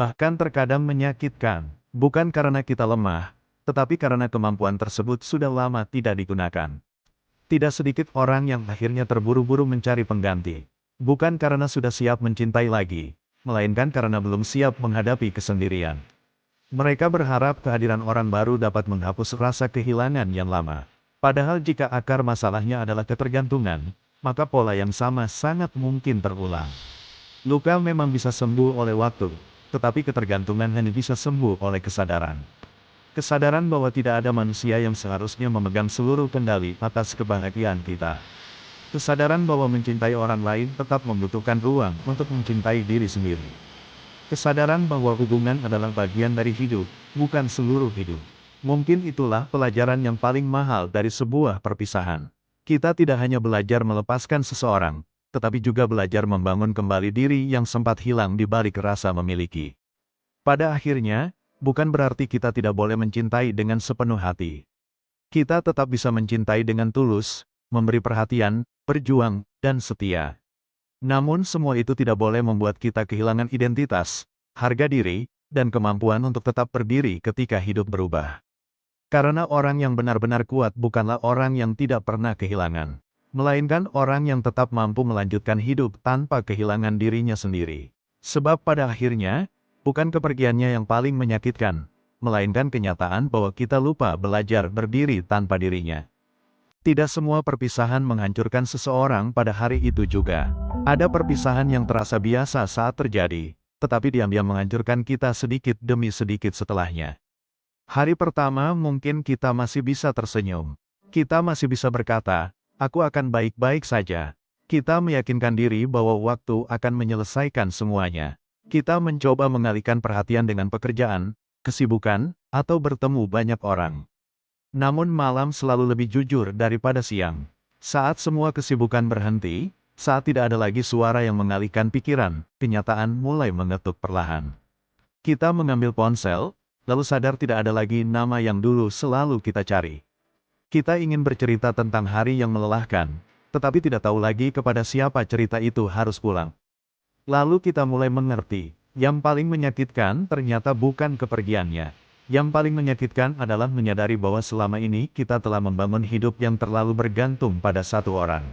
bahkan terkadang menyakitkan, bukan karena kita lemah, tetapi karena kemampuan tersebut sudah lama tidak digunakan. Tidak sedikit orang yang akhirnya terburu-buru mencari pengganti, bukan karena sudah siap mencintai lagi, melainkan karena belum siap menghadapi kesendirian. Mereka berharap kehadiran orang baru dapat menghapus rasa kehilangan yang lama. Padahal jika akar masalahnya adalah ketergantungan, maka pola yang sama sangat mungkin terulang. Luka memang bisa sembuh oleh waktu, tetapi ketergantungan hanya bisa sembuh oleh kesadaran. Kesadaran bahwa tidak ada manusia yang seharusnya memegang seluruh kendali atas kebahagiaan kita. Kesadaran bahwa mencintai orang lain tetap membutuhkan ruang untuk mencintai diri sendiri. Kesadaran bahwa hubungan adalah bagian dari hidup, bukan seluruh hidup. Mungkin itulah pelajaran yang paling mahal dari sebuah perpisahan. Kita tidak hanya belajar melepaskan seseorang, tetapi juga belajar membangun kembali diri yang sempat hilang di balik rasa memiliki. Pada akhirnya, bukan berarti kita tidak boleh mencintai dengan sepenuh hati. Kita tetap bisa mencintai dengan tulus, memberi perhatian, berjuang, dan setia. Namun semua itu tidak boleh membuat kita kehilangan identitas, harga diri, dan kemampuan untuk tetap berdiri ketika hidup berubah. Karena orang yang benar-benar kuat bukanlah orang yang tidak pernah kehilangan, melainkan orang yang tetap mampu melanjutkan hidup tanpa kehilangan dirinya sendiri. Sebab pada akhirnya, bukan kepergiannya yang paling menyakitkan, melainkan kenyataan bahwa kita lupa belajar berdiri tanpa dirinya. Tidak semua perpisahan menghancurkan seseorang pada hari itu juga. Ada perpisahan yang terasa biasa saat terjadi, tetapi diam-diam menghancurkan kita sedikit demi sedikit setelahnya. Hari pertama mungkin kita masih bisa tersenyum. Kita masih bisa berkata, "Aku akan baik-baik saja." Kita meyakinkan diri bahwa waktu akan menyelesaikan semuanya. Kita mencoba mengalihkan perhatian dengan pekerjaan, kesibukan, atau bertemu banyak orang. Namun malam selalu lebih jujur daripada siang. Saat semua kesibukan berhenti, saat tidak ada lagi suara yang mengalihkan pikiran, kenyataan mulai mengetuk perlahan. Kita mengambil ponsel, lalu sadar tidak ada lagi nama yang dulu selalu kita cari. Kita ingin bercerita tentang hari yang melelahkan, tetapi tidak tahu lagi kepada siapa cerita itu harus pulang. Lalu kita mulai mengerti, yang paling menyakitkan ternyata bukan kepergiannya. Yang paling menyakitkan adalah menyadari bahwa selama ini kita telah membangun hidup yang terlalu bergantung pada satu orang.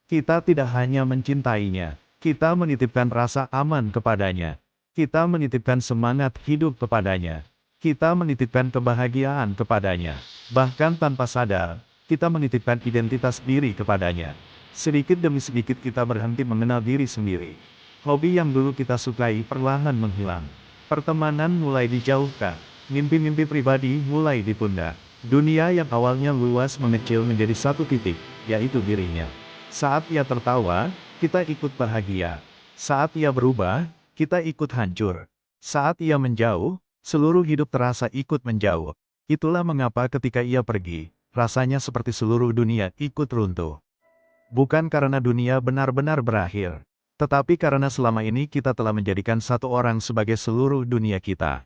Kita tidak hanya mencintainya, kita menitipkan rasa aman kepadanya. Kita menitipkan semangat hidup kepadanya. Kita menitipkan kebahagiaan kepadanya. Bahkan tanpa sadar, kita menitipkan identitas diri kepadanya. Sedikit demi sedikit kita berhenti mengenal diri sendiri. Hobi yang dulu kita sukai perlahan menghilang. Pertemanan mulai dijauhkan. Mimpi-mimpi pribadi mulai ditunda. Dunia yang awalnya luas mengecil menjadi satu titik, yaitu dirinya. Saat ia tertawa, kita ikut bahagia. Saat ia berubah, kita ikut hancur. Saat ia menjauh, seluruh hidup terasa ikut menjauh. Itulah mengapa ketika ia pergi, rasanya seperti seluruh dunia ikut runtuh. Bukan karena dunia benar-benar berakhir, tetapi karena selama ini kita telah menjadikan satu orang sebagai seluruh dunia kita.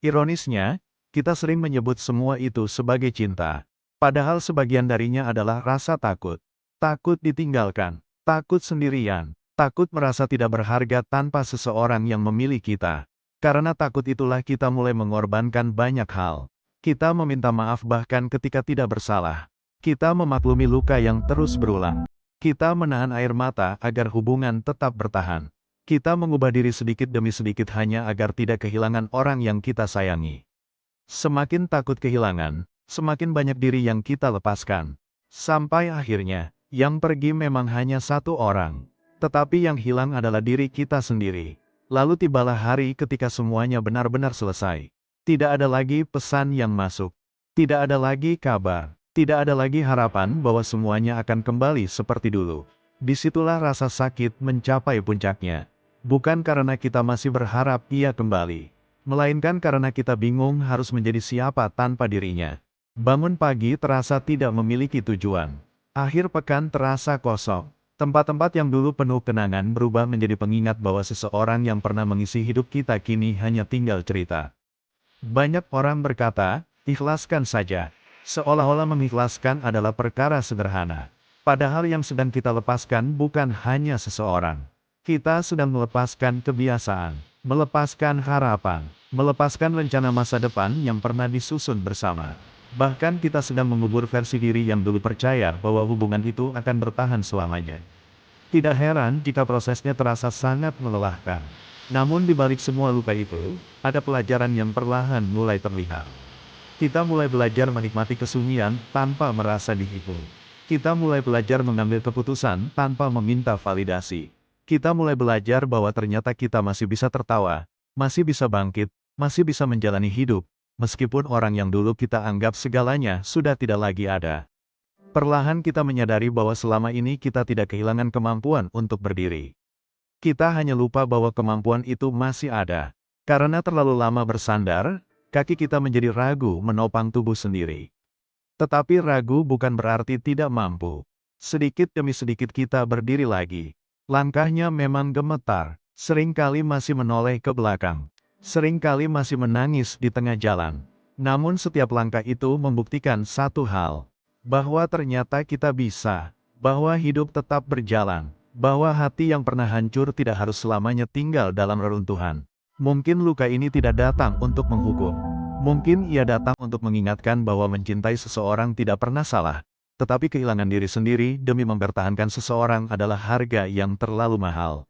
Ironisnya, kita sering menyebut semua itu sebagai cinta. Padahal sebagian darinya adalah rasa takut. Takut ditinggalkan, takut sendirian, takut merasa tidak berharga tanpa seseorang yang memilih kita. Karena takut itulah kita mulai mengorbankan banyak hal. Kita meminta maaf bahkan ketika tidak bersalah. Kita memaklumi luka yang terus berulang. Kita menahan air mata agar hubungan tetap bertahan. Kita mengubah diri sedikit demi sedikit hanya agar tidak kehilangan orang yang kita sayangi. Semakin takut kehilangan, semakin banyak diri yang kita lepaskan. Sampai akhirnya, yang pergi memang hanya satu orang. Tetapi yang hilang adalah diri kita sendiri. Lalu tibalah hari ketika semuanya benar-benar selesai. Tidak ada lagi pesan yang masuk. Tidak ada lagi kabar. Tidak ada lagi harapan bahwa semuanya akan kembali seperti dulu. Disitulah rasa sakit mencapai puncaknya. Bukan karena kita masih berharap ia kembali, melainkan karena kita bingung harus menjadi siapa tanpa dirinya. Bangun pagi terasa tidak memiliki tujuan. Akhir pekan terasa kosong. Tempat-tempat yang dulu penuh kenangan berubah menjadi pengingat bahwa seseorang yang pernah mengisi hidup kita kini hanya tinggal cerita. Banyak orang berkata, ikhlaskan saja. Seolah-olah mengikhlaskan adalah perkara sederhana. Padahal yang sedang kita lepaskan bukan hanya seseorang. Kita sedang melepaskan kebiasaan, melepaskan harapan, melepaskan rencana masa depan yang pernah disusun bersama. Bahkan kita sedang mengubur versi diri yang dulu percaya bahwa hubungan itu akan bertahan selamanya. Tidak heran jika prosesnya terasa sangat melelahkan. Namun di balik semua luka itu, ada pelajaran yang perlahan mulai terlihat. Kita mulai belajar menikmati kesunyian tanpa merasa dihibur. Kita mulai belajar mengambil keputusan tanpa meminta validasi. Kita mulai belajar bahwa ternyata kita masih bisa tertawa, masih bisa bangkit, masih bisa menjalani hidup, meskipun orang yang dulu kita anggap segalanya sudah tidak lagi ada. Perlahan kita menyadari bahwa selama ini kita tidak kehilangan kemampuan untuk berdiri. Kita hanya lupa bahwa kemampuan itu masih ada. Karena terlalu lama bersandar, kaki kita menjadi ragu menopang tubuh sendiri. Tetapi ragu bukan berarti tidak mampu. Sedikit demi sedikit kita berdiri lagi. Langkahnya memang gemetar, seringkali masih menoleh ke belakang. Seringkali masih menangis di tengah jalan. Namun setiap langkah itu membuktikan satu hal. Bahwa ternyata kita bisa. Bahwa hidup tetap berjalan. Bahwa hati yang pernah hancur tidak harus selamanya tinggal dalam reruntuhan. Mungkin luka ini tidak datang untuk menghukum. Mungkin ia datang untuk mengingatkan bahwa mencintai seseorang tidak pernah salah, tetapi kehilangan diri sendiri demi mempertahankan seseorang adalah harga yang terlalu mahal.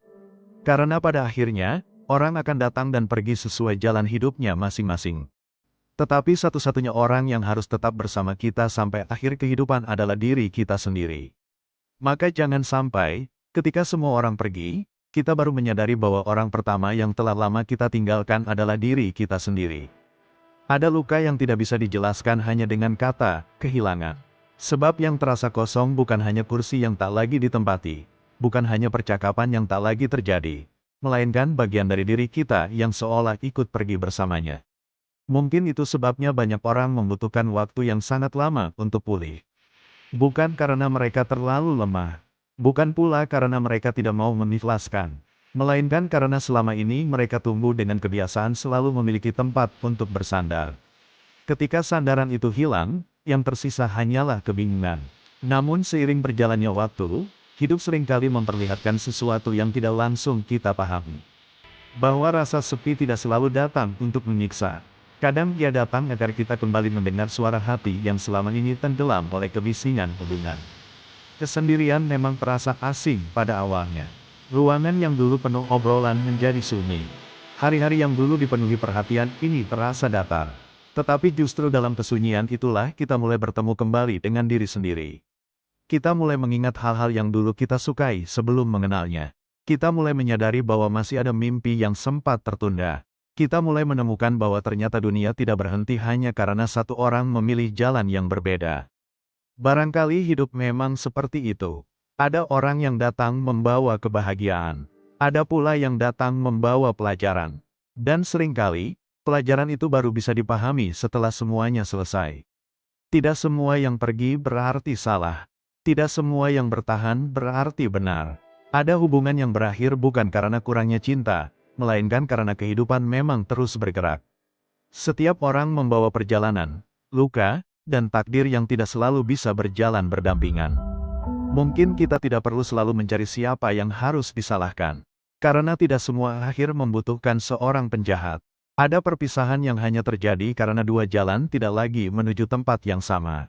Karena pada akhirnya, orang akan datang dan pergi sesuai jalan hidupnya masing-masing. Tetapi satu-satunya orang yang harus tetap bersama kita sampai akhir kehidupan adalah diri kita sendiri. Maka jangan sampai, ketika semua orang pergi, kita baru menyadari bahwa orang pertama yang telah lama kita tinggalkan adalah diri kita sendiri. Ada luka yang tidak bisa dijelaskan hanya dengan kata, kehilangan. Sebab yang terasa kosong bukan hanya kursi yang tak lagi ditempati, bukan hanya percakapan yang tak lagi terjadi, melainkan bagian dari diri kita yang seolah ikut pergi bersamanya. Mungkin itu sebabnya banyak orang membutuhkan waktu yang sangat lama untuk pulih. Bukan karena mereka terlalu lemah, bukan pula karena mereka tidak mau mengikhlaskan. Melainkan karena selama ini mereka tumbuh dengan kebiasaan selalu memiliki tempat untuk bersandar. Ketika sandaran itu hilang, yang tersisa hanyalah kebingungan. Namun seiring berjalannya waktu, hidup seringkali memperlihatkan sesuatu yang tidak langsung kita pahami. Bahwa rasa sepi tidak selalu datang untuk menyiksa. Kadang ia datang agar kita kembali mendengar suara hati yang selama ini tenggelam oleh kebisingan hubungan. Kesendirian memang terasa asing pada awalnya. Ruangan yang dulu penuh obrolan menjadi sunyi. Hari-hari yang dulu dipenuhi perhatian ini terasa datar. Tetapi justru dalam kesunyian itulah kita mulai bertemu kembali dengan diri sendiri. Kita mulai mengingat hal-hal yang dulu kita sukai sebelum mengenalnya. Kita mulai menyadari bahwa masih ada mimpi yang sempat tertunda. Kita mulai menemukan bahwa ternyata dunia tidak berhenti hanya karena satu orang memilih jalan yang berbeda. Barangkali hidup memang seperti itu. Ada orang yang datang membawa kebahagiaan. Ada pula yang datang membawa pelajaran. Dan seringkali, pelajaran itu baru bisa dipahami setelah semuanya selesai. Tidak semua yang pergi berarti salah. Tidak semua yang bertahan berarti benar. Ada hubungan yang berakhir bukan karena kurangnya cinta, melainkan karena kehidupan memang terus bergerak. Setiap orang membawa perjalanan, luka, dan takdir yang tidak selalu bisa berjalan berdampingan. Mungkin kita tidak perlu selalu mencari siapa yang harus disalahkan. Karena tidak semua akhir membutuhkan seorang penjahat. Ada perpisahan yang hanya terjadi karena dua jalan tidak lagi menuju tempat yang sama.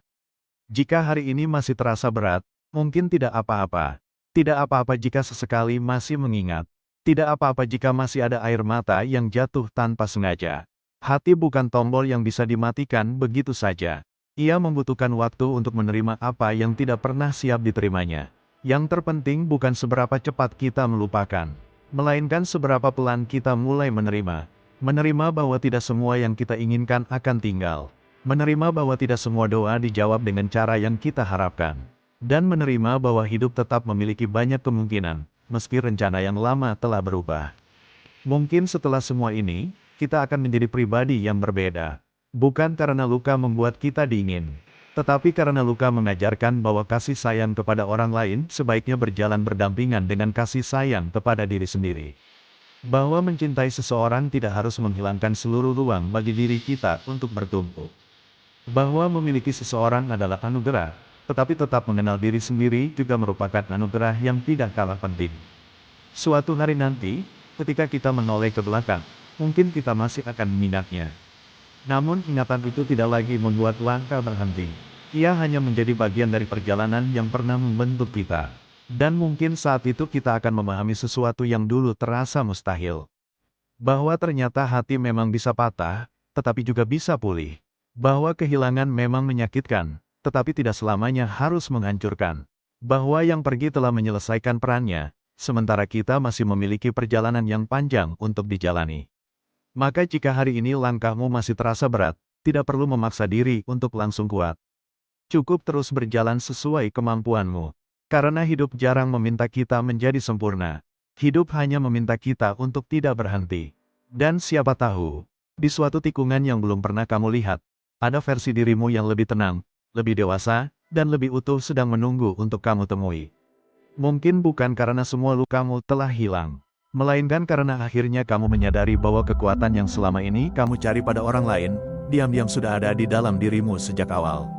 Jika hari ini masih terasa berat, mungkin tidak apa-apa. Tidak apa-apa jika sesekali masih mengingat. Tidak apa-apa jika masih ada air mata yang jatuh tanpa sengaja. Hati bukan tombol yang bisa dimatikan begitu saja. Ia membutuhkan waktu untuk menerima apa yang tidak pernah siap diterimanya. Yang terpenting bukan seberapa cepat kita melupakan, melainkan seberapa pelan kita mulai menerima. Menerima bahwa tidak semua yang kita inginkan akan tinggal. Menerima bahwa tidak semua doa dijawab dengan cara yang kita harapkan. Dan menerima bahwa hidup tetap memiliki banyak kemungkinan, meski rencana yang lama telah berubah. Mungkin setelah semua ini, kita akan menjadi pribadi yang berbeda. Bukan karena luka membuat kita dingin, tetapi karena luka mengajarkan bahwa kasih sayang kepada orang lain sebaiknya berjalan berdampingan dengan kasih sayang kepada diri sendiri. Bahwa mencintai seseorang tidak harus menghilangkan seluruh ruang bagi diri kita untuk bertumbuh. Bahwa memiliki seseorang adalah anugerah, tetapi tetap mengenal diri sendiri juga merupakan anugerah yang tidak kalah penting. Suatu hari nanti, Ketika kita menoleh ke belakang, mungkin kita masih akan mengingatnya. Namun ingatan itu tidak lagi membuat langkah berhenti. Ia hanya menjadi bagian dari perjalanan yang pernah membentuk kita. Dan mungkin saat itu kita akan memahami sesuatu yang dulu terasa mustahil. Bahwa ternyata hati memang bisa patah, tetapi juga bisa pulih. Bahwa kehilangan memang menyakitkan, tetapi tidak selamanya harus menghancurkan. Bahwa yang pergi telah menyelesaikan perannya, sementara kita masih memiliki perjalanan yang panjang untuk dijalani. Maka jika hari ini langkahmu masih terasa berat, tidak perlu memaksa diri untuk langsung kuat. Cukup terus berjalan sesuai kemampuanmu. Karena hidup jarang meminta kita menjadi sempurna. Hidup hanya meminta kita untuk tidak berhenti. Dan siapa tahu, di suatu tikungan yang belum pernah kamu lihat, ada versi dirimu yang lebih tenang, lebih dewasa, dan lebih utuh sedang menunggu untuk kamu temui. Mungkin bukan karena semua lukamu telah hilang, melainkan karena akhirnya kamu menyadari bahwa kekuatan yang selama ini kamu cari pada orang lain, diam-diam sudah ada di dalam dirimu sejak awal.